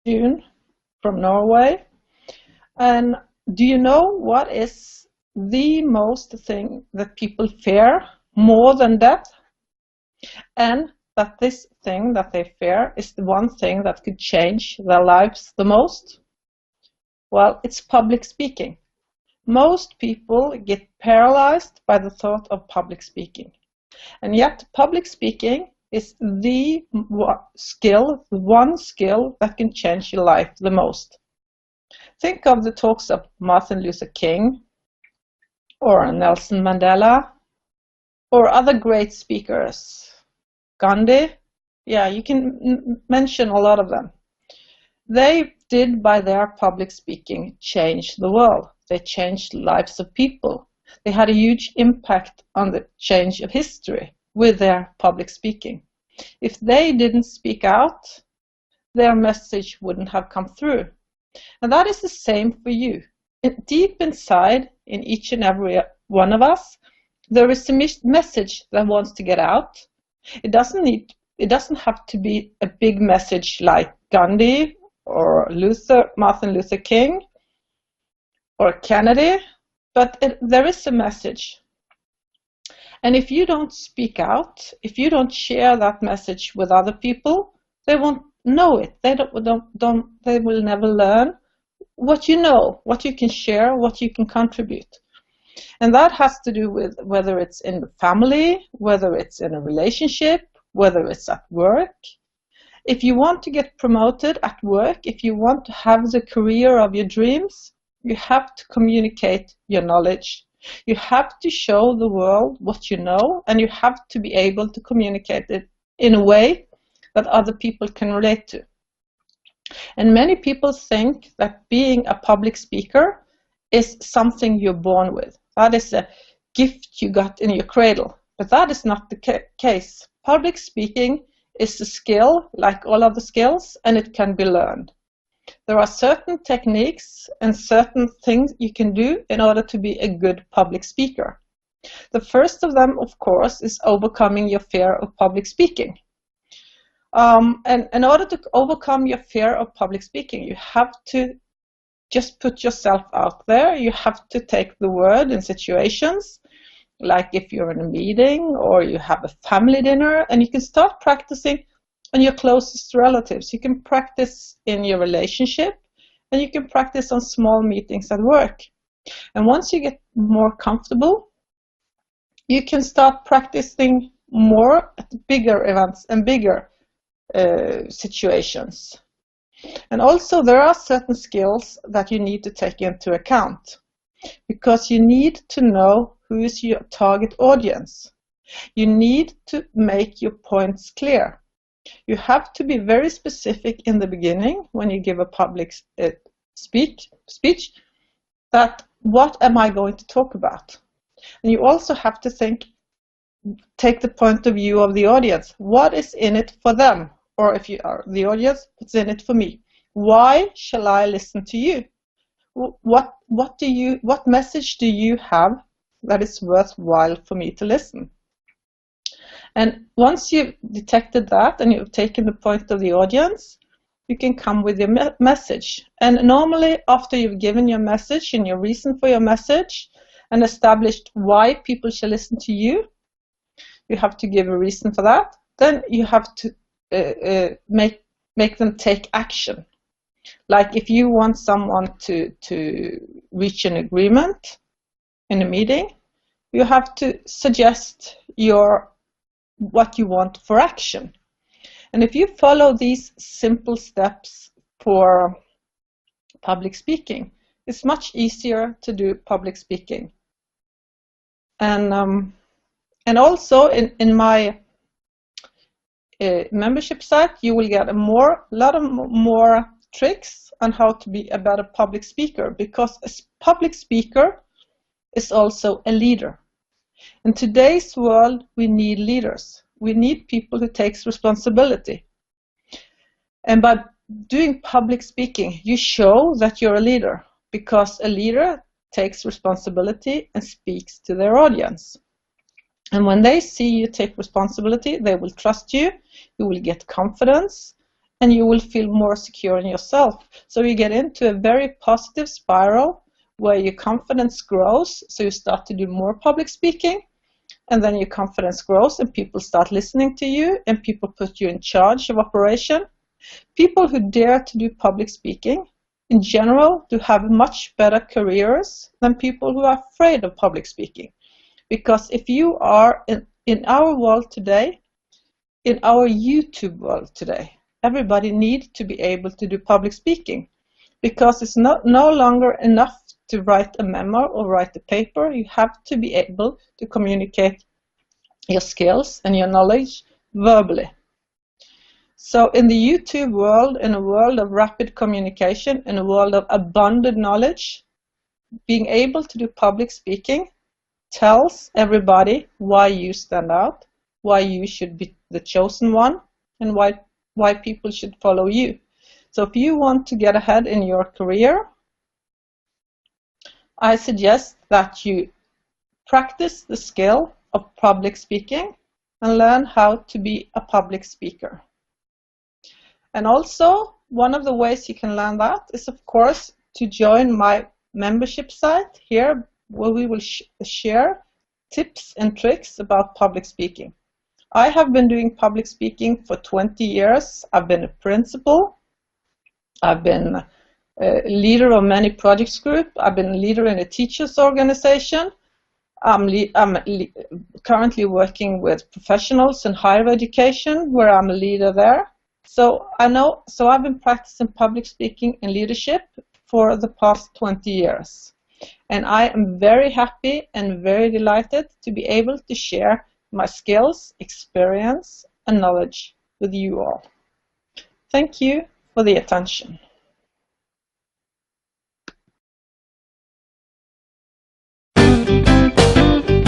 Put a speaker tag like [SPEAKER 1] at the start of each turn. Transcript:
[SPEAKER 1] June from Norway. And do you know what is the most thing that people fear more than death? And that this thing that they fear is the one thing that could change their lives the most? Well, it's public speaking. Most people get paralyzed by the thought of public speaking. And yet public speaking is the one skill that can change your life the most. Think of the talks of Martin Luther King or Nelson Mandela or other great speakers. Ghandi, yeah, you can mention a lot of them. They did, by their public speaking, change the world. They changed the lives of people. They had a huge impact on the change of history with their public speaking. If they didn't speak out, their message wouldn't have come through. And that is the same for you. Deep inside, in each and every one of us, there is a message that wants to get out. It doesn't have to be a big message like Ghandi or Martin Luther King or Kennedy, but there is a message. And if you don't speak out, if you don't share that message with other people, they won't know it. They will never learn what you know, what you can share, what you can contribute. And that has to do with whether it's in the family, whether it's in a relationship, whether it's at work. If you want to get promoted at work, if you want to have the career of your dreams, you have to communicate your knowledge. You have to show the world what you know, and you have to be able to communicate it in a way that other people can relate to. And many people think that being a public speaker is something you're born with. That is a gift you got in your cradle. But that is not the case. Public speaking is a skill like all other skills, and it can be learned. There are certain techniques and certain things you can do in order to be a good public speaker. The first of them, of course, is overcoming your fear of public speaking. And in order to overcome your fear of public speaking, you have to just put yourself out there. You have to take the word in situations, like if you're in a meeting or you have a family dinner, and you can start practicing on your closest relatives. You can practice in your relationship, and you can practice on small meetings at work. And once you get more comfortable, you can start practicing more at bigger events and bigger situations. And also there are certain skills that you need to take into account, because you need to know who is your target audience. You need to make your points clear. You have to be very specific in the beginning when you give a public speech, that what am I going to talk about? And you also have to take the point of view of the audience. What is in it for them? Or if you are the audience, what's in it for me? Why shall I listen to you? What message do you have that is worthwhile for me to listen? And once you've detected that and you've taken the point of the audience, you can come with your message. And normally after you've given your message and your reason for your message and established why people shall listen to you, you have to give a reason for that. Then you have to make them take action. Like if you want someone to reach an agreement in a meeting, you have to suggest what you want for action. And if you follow these simple steps for public speaking, it's much easier to do public speaking. And also in my membership site, you will get a lot of more tricks on how to be a better public speaker, because a public speaker is also a leader. In today's world, we need leaders. We need people who take responsibility. And by doing public speaking, you show that you're a leader, because a leader takes responsibility and speaks to their audience. And when they see you take responsibility, they will trust you, you will get confidence, and you will feel more secure in yourself. So you get into a very positive spiral where your confidence grows, so you start to do more public speaking, and then your confidence grows and people start listening to you and people put you in charge of operation. People who dare to do public speaking in general do have much better careers than people who are afraid of public speaking. Because if you are in our world today, in our YouTube world today, everybody needs to be able to do public speaking, because it's no longer enough to write a memo or write a paper. You have to be able to communicate your skills and your knowledge verbally. So in the YouTube world, in a world of rapid communication, in a world of abundant knowledge, being able to do public speaking tells everybody why you stand out, why you should be the chosen one, and why people should follow you. So if you want to get ahead in your career, I suggest that you practice the skill of public speaking and learn how to be a public speaker. And also, one of the ways you can learn that is, of course, to join my membership site here, where we will share tips and tricks about public speaking. I have been doing public speaking for 20 years. I've been a principal. I've been a leader of many projects group. I've been a leader in a teachers organization. I'm currently working with professionals in higher education, where I'm a leader there. So I've been practicing public speaking and leadership for the past 20 years. And I am very happy and very delighted to be able to share my skills, experience, and knowledge with you all. Thank you for the attention.